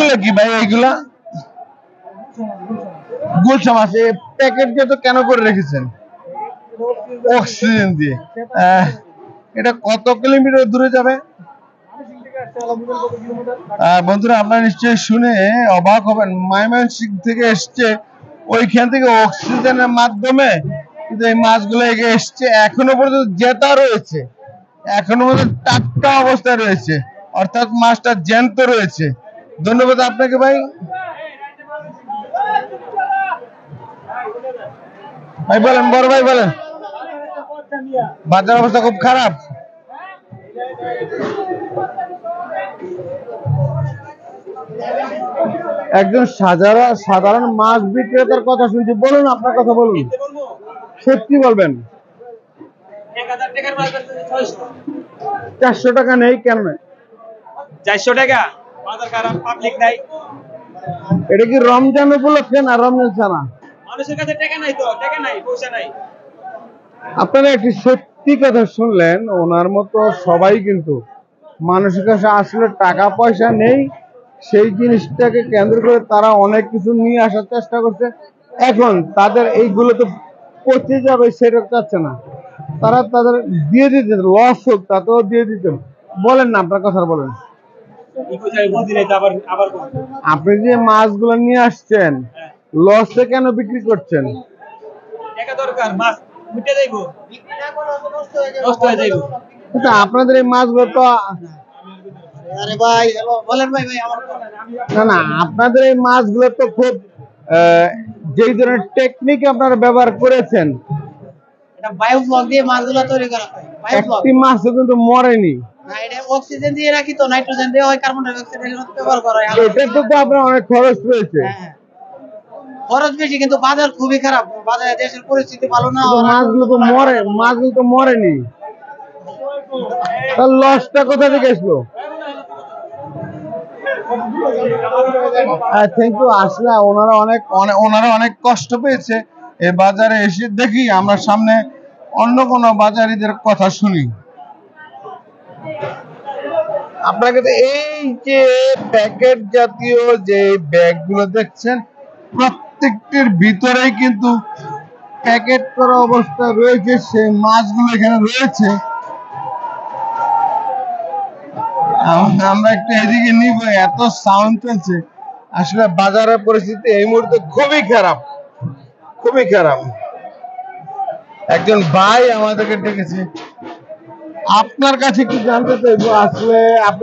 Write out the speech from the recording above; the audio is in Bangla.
এগুলো কি ভাই? এগুলা গুলশা মাছ। এই প্যাকেট দিয়ে তো কেন করে রেখেছেন? অক্সিজেন দিয়ে। এটা কত কিলোমিটার দূরে যাবে? বন্ধুরা, আপনারা নিশ্চয়ই শুনে অবাক হবেন, ময়মনসিংহ থেকে এসছে, ওইখান থেকে অক্সিজেনের মাধ্যমে কিন্তু এই মাছগুলো এসছে, এখনো পর্যন্ত জেতা রয়েছে, এখনো পর্যন্ত টাটকা অবস্থায় রয়েছে, অর্থাৎ মাছটা জ্যান্ত রয়েছে। ধন্যবাদ আপনাকে ভাই। ভাই বলেন, বড় ভাই বলেন, বাজার অবস্থা খুব খারাপ। একজন সাধারণ মাছ বিক্রেতার কথা শুনছি, বলুন আপনার কথা বলুন, সত্যি বলবেন। 400 টাকা নেই কেন? 400 টাকা বাজার খারাপ, পাবলিক নাই। এটা কি রমজান উপলক্ষে না রমজান ছাড়া? মানুষের কাছে টাকা নাই, তো টাকা নাই, পয়সা নাই। আপনারা একটি সত্যি কথা শুনলেন, ওনার মতো সবাই কিন্তু মানুষের কাছে আসলে টাকা পয়সা নেই, সেই জিনিসটাকে কেন্দ্র করে তারা অনেক কিছু নিয়ে আসার চেষ্টা করছে। এখন তাদের এইগুলো তো পচে যাবে সেটা চাচ্ছে না, তারা তাদের দিয়ে দিতে, লস হোক তাতেও দিয়ে দিত। বলেন না, আপনার কথা বলেন। আপনি যে মাছগুলো নিয়ে আসছেন, লসে কেন বিক্রি করছেন? আপনাদের এই মাছগুলো তো না, আপনাদের এই মাছগুলো তো খুব যেই ধরনের টেকনিক আপনারা ব্যবহার করেছেন, বায়োফ্লক দিয়ে মাছগুলো তৈরি করা হয়। একটি মাছও কিন্তু মরেনি। না, এটা অক্সিজেন দিয়ে রাখি, তো নাইট্রোজেন দিয়ে হয়, কার্বন ডাই অক্সাইড ব্যবহার করা হয়। এটা তো আপনার অনেক খরচ রয়েছে। খরচ বেশি, কিন্তু বাজার খুবই খারাপ, বাজারে দেশের পরিস্থিতি ভালো না। মাছগুলো তো মরেনি, তার লসটা কোথা থেকে আসলো? Thank you. আসলে ওনারা অনেক কষ্ট পেয়েছে এই বাজারে এসে। দেখি আমরা সামনে অন্য কোন বাজারিদের কথা শুনি। আপনাকে এই যে প্যাকেট জাতীয় যে ব্যাগগুলো দেখছেন, প্রত্যেকটির ভিতরেই কিন্তু প্যাকেট করা অবস্থা রয়েছে, সেই মাছগুলো এখানে রয়েছে। আমরা একটু এদিকে নিব, এত সাউন্ড চলছে। আসলে বাজারের পরিস্থিতি এই মুহূর্তে খুবই খারাপ, খুবই খারাপ। একজন ভাই আমাদেরকে ডেকেছে, আপনার কাছে কি জানতে চাইবো, আসলে আপনি